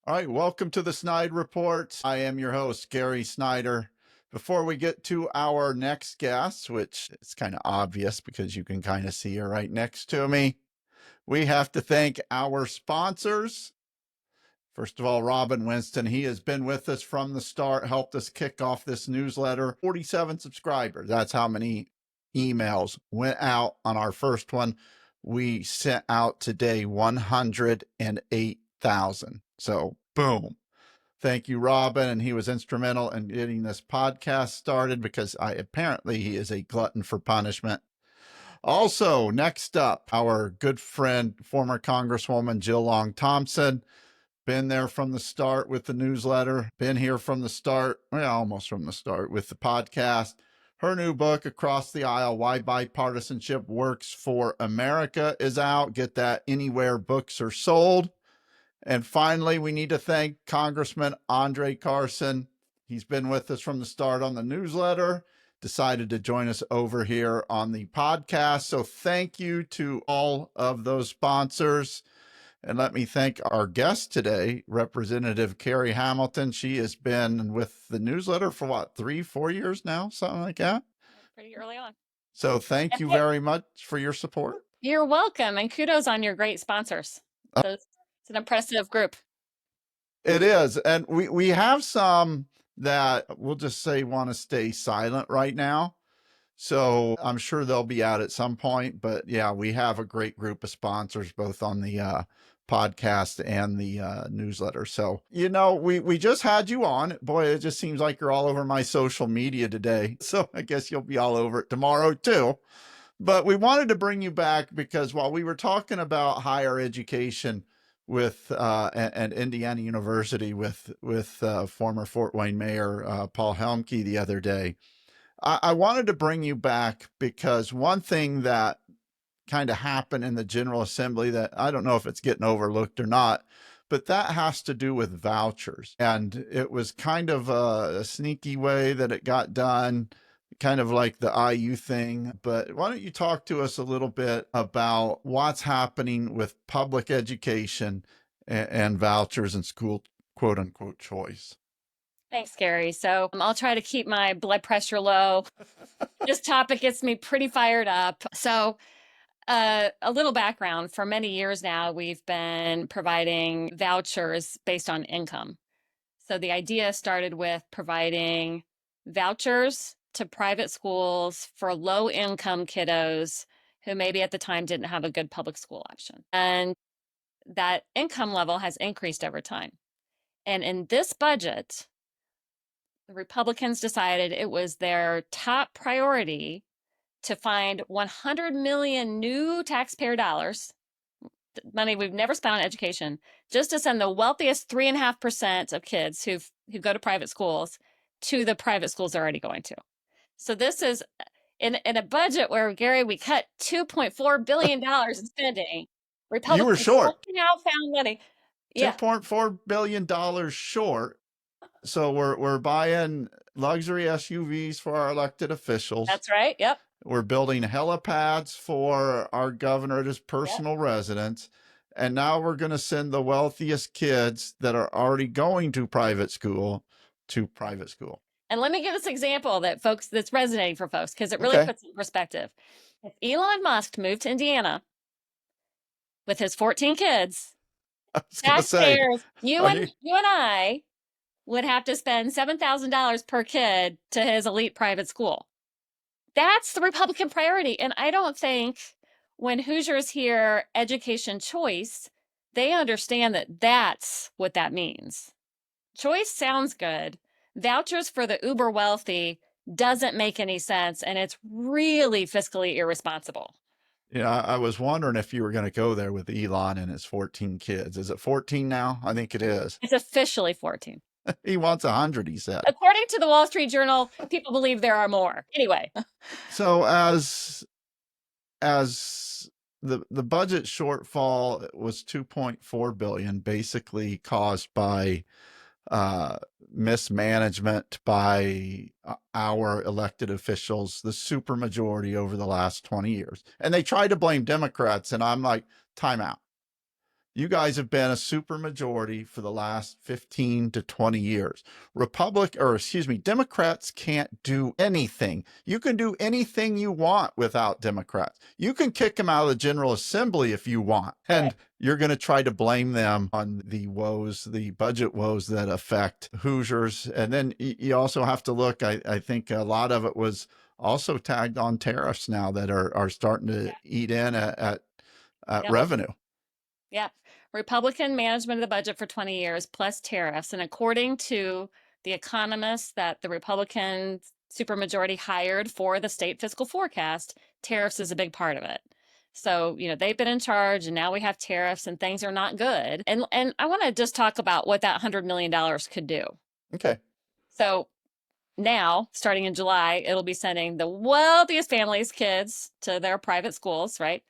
All right, welcome to the SnydeReport. I am your host, Gary Snyder. Before we get to our next guest, which is kind of obvious because you can kind of see her right next to me, we have to thank our sponsors. First of all, Robin Winston, he has been with us from the start, helped us kick off this newsletter. 47 subscribers. That's how many emails went out on our first one. We sent out today 108,000. So, boom. Thank you, Robin. And he was instrumental in getting this podcast started because apparently he is a glutton for punishment. Also, next up, our good friend, former Congresswoman Jill Long Thompson. Been there from the start with the newsletter, been here from the start, well, almost from the start with the podcast. Her new book, Across the Aisle, Why Bipartisanship Works for America, is out. Get that anywhere books are sold. And finally, we need to thank Congressman Andre Carson. He's been with us from the start on the newsletter, decided to join us over here on the podcast. So thank you to all of those sponsors. And let me thank our guest today, Representative Carey Hamilton. She has been with the newsletter for what, 3-4 years now, something like that? Pretty early on. So thank you very much for your support. You're welcome, and kudos on your great sponsors. It's an impressive group. It is. And we have some that we'll just say want to stay silent right now. So I'm sure they'll be out at some point. But yeah, we have a great group of sponsors, both on the podcast and the newsletter. So, we just had you on. Boy, it just seems like you're all over my social media today. So I guess you'll be all over it tomorrow too. But we wanted to bring you back because while we were talking about higher education with and Indiana University with former Fort Wayne Mayor Paul Helmke the other day, I wanted to bring you back because one thing that kind of happened in the General Assembly that I don't know if it's getting overlooked or not, but that has to do with vouchers. And it was kind of a sneaky way that it got done, kind of like the IU thing. But why don't you talk to us a little bit about what's happening with public education and vouchers and school quote unquote choice? Thanks, Gary. So I'll try to keep my blood pressure low. This topic gets me pretty fired up. So a little background. For many years now, we've been providing vouchers based on income. So the idea started with providing vouchers to private schools for low-income kiddos who maybe at the time didn't have a good public school option. And that income level has increased over time. And in this budget, the Republicans decided it was their top priority to find 100 million new taxpayer dollars, money we've never spent on education, just to send the wealthiest 3.5% of kids who go to private schools to the private schools they're already going to. So this is in a budget where, Gary, we cut $2.4 billion in spending. Republicans You were short. somehow found money. Yeah. $2.4 billion short. So we're buying luxury SUVs for our elected officials. That's right. Yep. We're building helipads for our governor at his personal residence. And now we're going to send the wealthiest kids that are already going to private school to private school. And let me give this example that's resonating for folks because it really puts it in perspective. If Elon Musk moved to Indiana with his 14 kids, taxpayers, you and I would have to spend $7,000 per kid to his elite private school. That's the Republican priority. And I don't think when Hoosiers hear education choice, they understand that that's what that means. Choice sounds good. Vouchers for the uber wealthy doesn't make any sense, and it's really fiscally irresponsible. Yeah, I was wondering if you were going to go there with Elon and his 14 kids. Is it 14 now? I think it is. It's officially 14. He wants 100, he said. According to the Wall Street Journal, people believe there are more. Anyway. So as the budget shortfall was $2.4 billion, basically caused by mismanagement by our elected officials, the supermajority over the last 20 years. And they tried to blame Democrats, and I'm like, time out. You guys have been a supermajority for the last 15 to 20 years. Democrats can't do anything. You can do anything you want without Democrats. You can kick them out of the General Assembly if you want. And you're going to try to blame them on the woes, the budget woes that affect Hoosiers. And then you also have to look, I think a lot of it was also tagged on tariffs now that are starting to eat in at revenue. Yeah. Republican management of the budget for 20 years plus tariffs. And according to the economists that the Republican supermajority hired for the state fiscal forecast, tariffs is a big part of it. So, they've been in charge and now we have tariffs and things are not good. And I want to just talk about what that $100 million could do. Okay. So now, starting in July, it'll be sending the wealthiest families' kids to their private schools, right?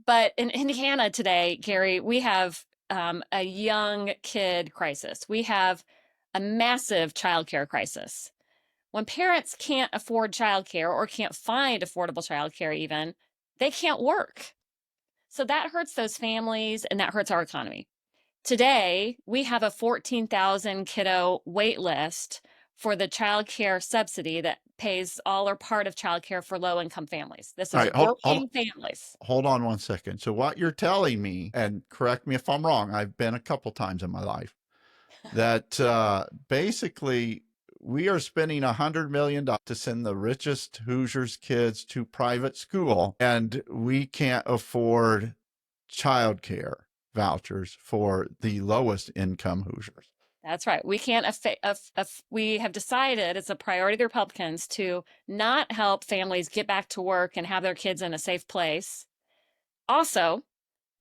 But in Indiana today, Gary, we have a young kid crisis. We have a massive childcare crisis. When parents can't afford childcare or can't find affordable childcare even, they can't work. So that hurts those families and that hurts our economy. Today, we have a 14,000 kiddo wait list for the childcare subsidy that pays all or part of childcare for low-income families. This is working families. Hold on one second. So what you're telling me, and correct me if I'm wrong, I've been a couple times in my life, that basically we are spending $100 million to send the richest Hoosiers kids to private school, and we can't afford childcare vouchers for the lowest income Hoosiers. That's right. We can't. We have decided it's a priority of the Republicans to not help families get back to work and have their kids in a safe place. Also,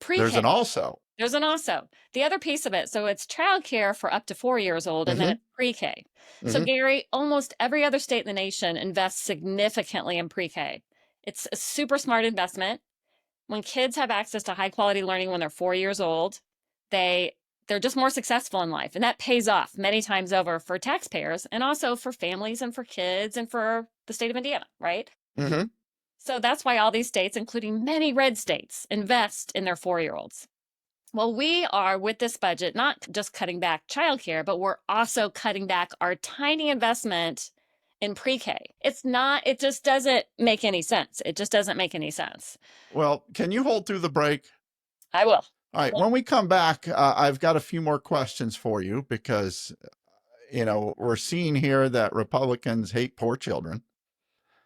pre-K. There's an also. There's an also. The other piece of it. So it's childcare for up to 4 years old, and then it's pre-K. So Gary, almost every other state in the nation invests significantly in pre-K. It's a super smart investment. When kids have access to high quality learning when they're 4 years old, they're just more successful in life. And that pays off many times over for taxpayers and also for families and for kids and for the state of Indiana, right? So that's why all these states, including many red states, invest in their 4-year-olds. Well, we are with this budget, not just cutting back childcare, but we're also cutting back our tiny investment in pre-K. It just doesn't make any sense. It just doesn't make any sense. Well, can you hold through the break? I will. All right. When we come back, I've got a few more questions for you because, we're seeing here that Republicans hate poor children,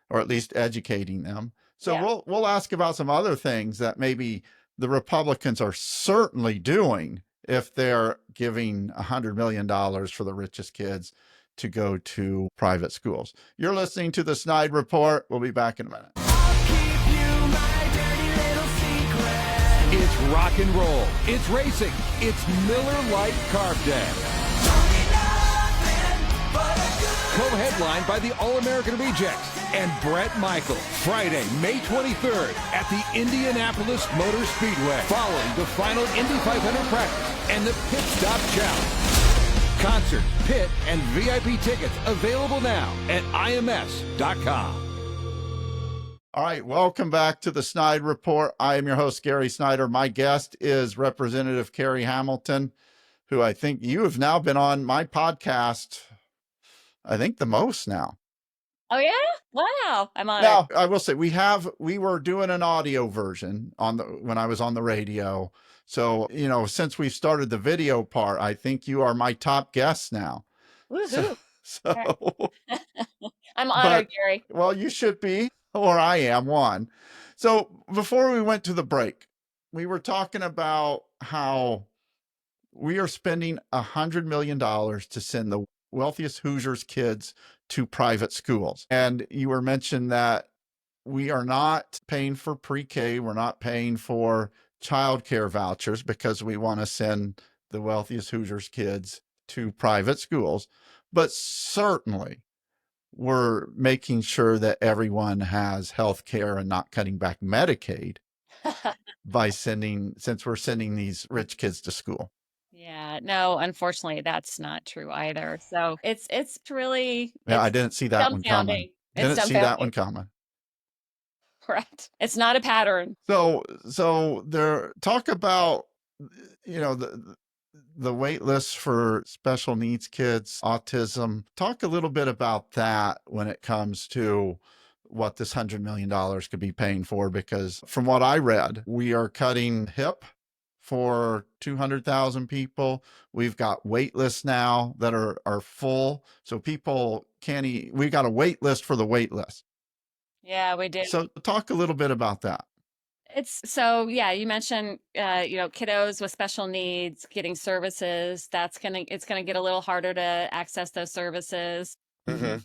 or at least educating them. So we'll ask about some other things that maybe the Republicans are certainly doing if they're giving $100 million for the richest kids to go to private schools. You're listening to the Snide Report. We'll be back in a minute. It's rock and roll. It's racing. It's Miller Lite Carb Day. Co-headlined by the All-American Rejects and Bret Michael. Friday, May 23rd at the Indianapolis Motor Speedway. Following the final Indy 500 practice and the Pit Stop Challenge. Concert, pit, and VIP tickets available now at ims.com. All right, welcome back to the Snide Report. I am your host, Gary Snyder. My guest is Representative Carey Hamilton, who I think you have now been on my podcast, I think the most now. Oh, yeah? Wow. I'm on now, I will say we were doing an audio version when I was on the radio. So, since we've started the video part, I think you are my top guest now. Woohoo. So I'm honored, Gary. Well, you should be. Or I am one. So before we went to the break, we were talking about how we are spending $100 million to send the wealthiest Hoosiers kids to private schools. And you were mentioning that we are not paying for pre-K. We're not paying for childcare vouchers because we want to send the wealthiest Hoosiers kids to private schools. But certainly, we're making sure that everyone has health care and not cutting back Medicaid since we're sending these rich kids to school. Yeah, no, unfortunately, that's not true either. So it's really. Yeah, I didn't see that one coming. Didn't see that one coming. Correct. It's not a pattern. So talk about you know, the wait lists for special needs kids, autism. Talk a little bit about that when it comes to what this $100 million could be paying for, because from what I read, we are cutting HIP for 200,000 people. We've got wait lists now that are full. So people can't we got a wait list for the wait list. Yeah, we do. So talk a little bit about that. Yeah, you mentioned kiddos with special needs getting services. It's gonna get a little harder to access those services.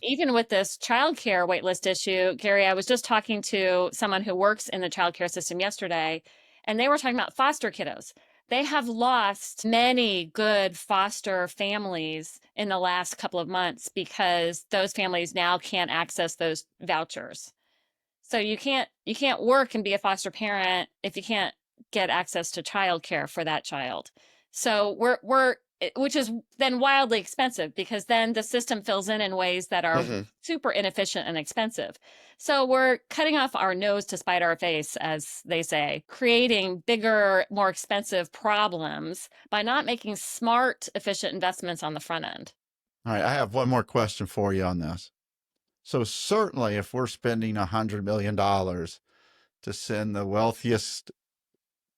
Even with this childcare waitlist issue, Gary, I was just talking to someone who works in the childcare system yesterday, and they were talking about foster kiddos. They have lost many good foster families in the last couple of months because those families now can't access those vouchers. So you can't work and be a foster parent if you can't get access to childcare for that child. So which is then wildly expensive, because then the system fills in ways that are super inefficient and expensive. So we're cutting off our nose to spite our face, as they say, creating bigger, more expensive problems by not making smart, efficient investments on the front end. All right, I have one more question for you on this. So certainly if we're spending $100 million to send the wealthiest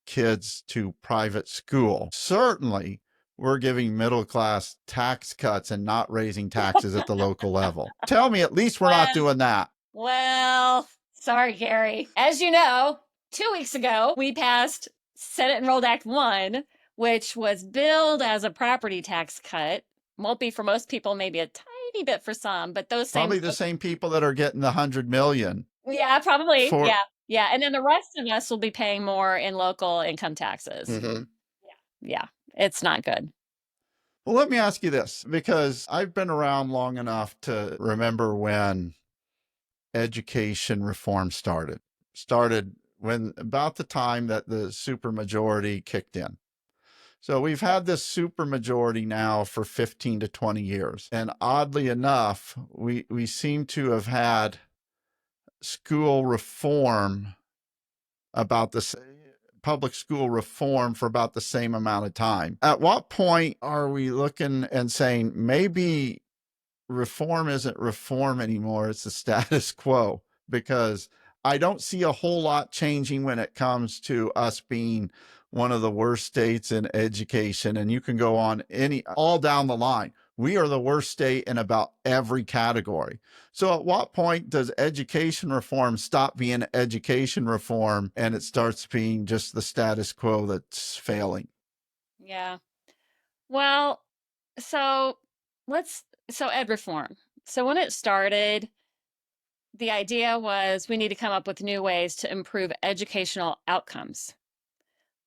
kids to private school, certainly we're giving middle class tax cuts and not raising taxes at the local level. Tell me at least we're not doing that. Well, sorry, Gary. As you know, 2 weeks ago, we passed Senate Enrolled Act 1, which was billed as a property tax cut. Won't be for most people, maybe a tiny bit for some, but those same Probably the same people that are getting the $100 million. Yeah, probably. Yeah. And then the rest of us will be paying more in local income taxes. Yeah. It's not good. Well, let me ask you this, because I've been around long enough to remember when education reform started when about the time that the supermajority kicked in. So we've had this supermajority now for 15 to 20 years. And oddly enough, we seem to have had school reform about this public school reform for about the same amount of time. At what point are we looking and saying maybe reform isn't reform anymore, it's the status quo? Because I don't see a whole lot changing when it comes to us being one of the worst states in education. And you can go on all down the line. We are the worst state in about every category. So at what point does education reform stop being education reform and it starts being just the status quo that's failing? Yeah. Well, so ed reform. So when it started, the idea was we need to come up with new ways to improve educational outcomes.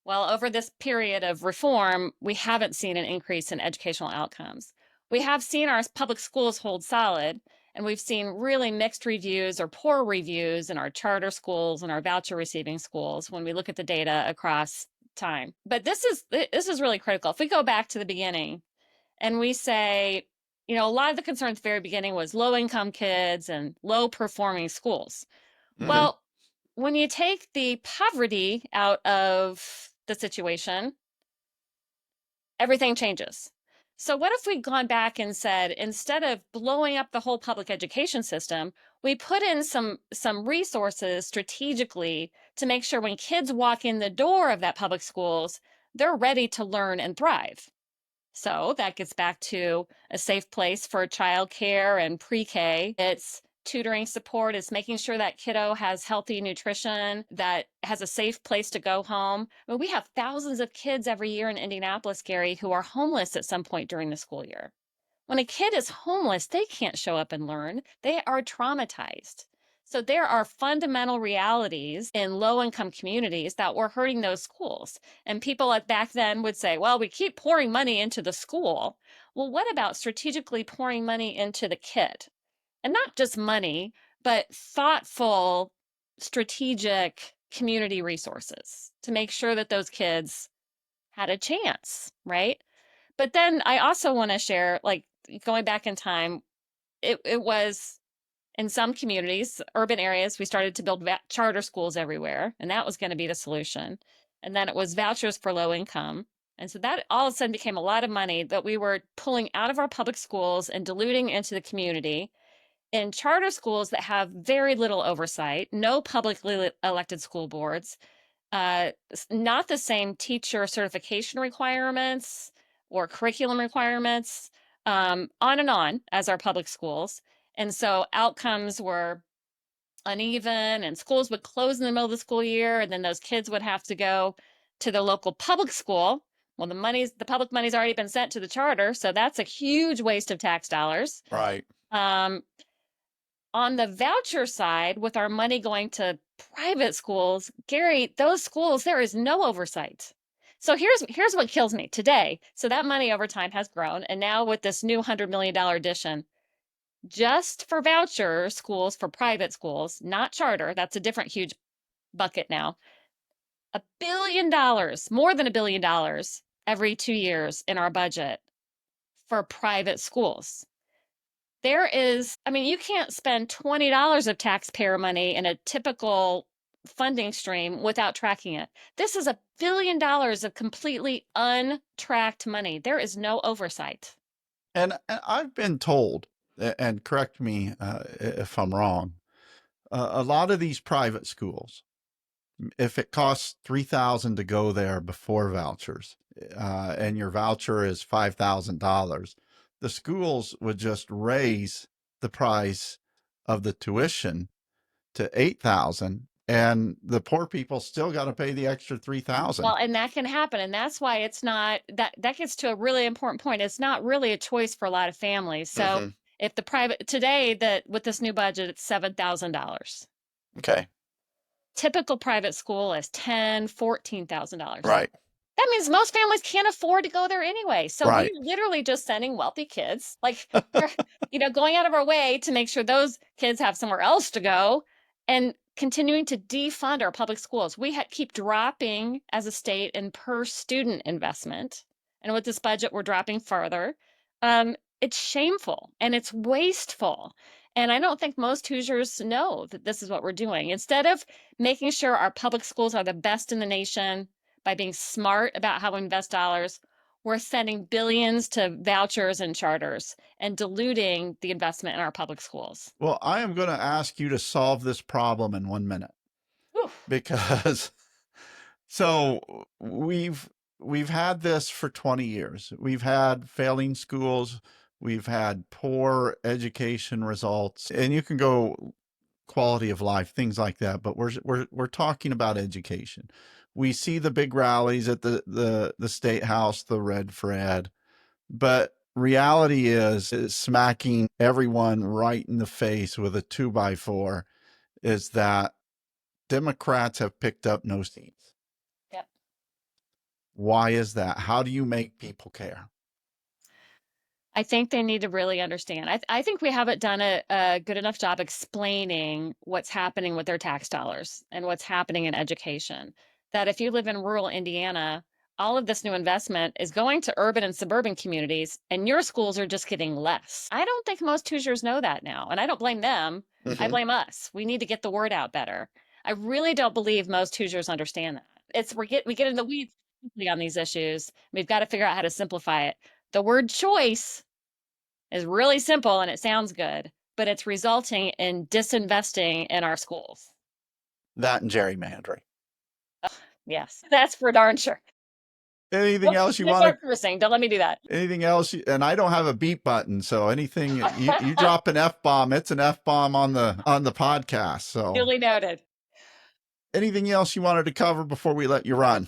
Well, over this period of reform, we haven't seen an increase in educational outcomes. We have seen our public schools hold solid, and we've seen really mixed reviews or poor reviews in our charter schools and our voucher receiving schools when we look at the data across time. But this is really critical. If we go back to the beginning and we say, a lot of the concern at the very beginning was low income kids and low performing schools. Well, when you take the poverty out of the situation, everything changes. So what if we'd gone back and said, instead of blowing up the whole public education system, we put in some resources strategically to make sure when kids walk in the door of that public schools, they're ready to learn and thrive. So that gets back to a safe place for childcare and pre-K. It's tutoring support. It's making sure that kiddo has healthy nutrition, that has a safe place to go home. I mean, we have thousands of kids every year in Indianapolis, Gary, who are homeless at some point during the school year. When a kid is homeless, they can't show up and learn. They are traumatized. So there are fundamental realities in low-income communities that were hurting those schools. And people back then would say, well, we keep pouring money into the school. Well, what about strategically pouring money into the kid? And not just money, but thoughtful, strategic community resources to make sure that those kids had a chance, right? But then I also want to share, going back in time, it was in some communities, urban areas, we started to build charter schools everywhere, and that was going to be the solution. and then it was vouchers for low income. And so that all of a sudden became a lot of money that we were pulling out of our public schools and diluting into the community. In charter schools that have very little oversight, no publicly elected school boards, not the same teacher certification requirements or curriculum requirements, on and on as our public schools. And so outcomes were uneven, and schools would close in the middle of the school year, and then those kids would have to go to the local public school. Well, the public money's already been sent to the charter, so that's a huge waste of tax dollars. Right. On the voucher side, with our money going to private schools, Gary, those schools, there is no oversight. So here's what kills me today. So that money over time has grown, and now with this new $100 million addition, just for voucher schools, for private schools, not charter, that's a different huge bucket now. $1 billion, more than $1 billion every 2 years in our budget for private schools. There is, I mean, you can't spend $20 of taxpayer money in a typical funding stream without tracking it. This is $1 billion of completely untracked money. There is no oversight. And I've been told, and correct me if I'm wrong, a lot of these private schools, if it costs $3,000 to go there before vouchers, and your voucher is $5,000, the schools would just raise the price of the tuition to $8,000, and the poor people still got to pay the extra $3,000. Well, and that can happen, and that's why it's not that gets to a really important point. It's not really a choice for a lot of families. So if the private today, that with this new budget, it's $7,000. Okay. Typical private school is $10,000, $14,000. Right. That means most families can't afford to go there anyway. So Right. we're literally just sending wealthy kids, like, going out of our way to make sure those kids have somewhere else to go, and continuing to defund our public schools. We keep dropping as a state in per student investment. And with this budget, we're dropping further. It's shameful and it's wasteful. And I don't think most Hoosiers know that this is what we're doing. Instead of making sure our public schools are the best in the nation by being smart about how we invest dollars, we're sending billions to vouchers and charters and diluting the investment in our public schools. Well, I am going to ask you to solve this problem in 1 minute. Oof. Because so we've had this for 20 years. We've had failing schools. We've had poor education results, and you can go quality of life, things like that. But we're talking about education. We see the big rallies at the state house, the Red Fred, but reality is smacking everyone right in the face with a 2x4 is that Democrats have picked up no seats. Yep. Why is that? How do you make people care? I think they need to really understand. I think we haven't done a good enough job explaining what's happening with their tax dollars and what's happening in education. That if you live in rural Indiana, all of this new investment is going to urban and suburban communities, and your schools are just getting less. I don't think most Hoosiers know that now, and I don't blame them. I blame us. We need to get the word out better. I really don't believe most Hoosiers understand that. We get in the weeds on these issues. We've got to figure out how to simplify it. The word choice is really simple and it sounds good, but it's resulting in disinvesting in our schools. That and gerrymandering. Yes, that's for darn sure. Anything else you want to? Don't let me do that. Anything else? And I don't have a beep button, so anything you drop an F-bomb, it's an F-bomb on the podcast. So duly noted. Anything else you wanted to cover before we let you run?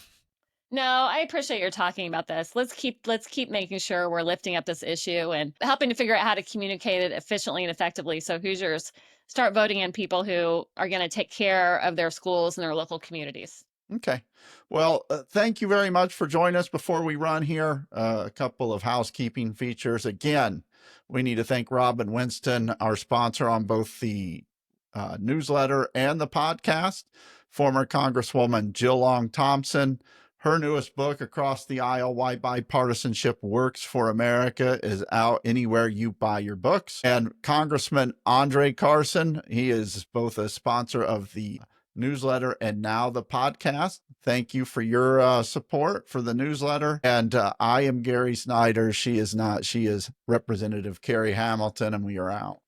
No, I appreciate your talking about this. Let's keep making sure we're lifting up this issue and helping to figure out how to communicate it efficiently and effectively so Hoosiers start voting in people who are going to take care of their schools and their local communities. Okay. Well, thank you very much for joining us. Before we run here, a couple of housekeeping features. Again, we need to thank Robin Winston, our sponsor on both the newsletter and the podcast. Former Congresswoman Jill Long Thompson. Her newest book, Across the Aisle, Why Bipartisanship Works for America, is out anywhere you buy your books. And Congressman Andre Carson, he is both a sponsor of the newsletter and now the podcast. Thank you for your support for the newsletter. And I am Gary Snyder. She is not. She is Representative Carey Hamilton, and we are out.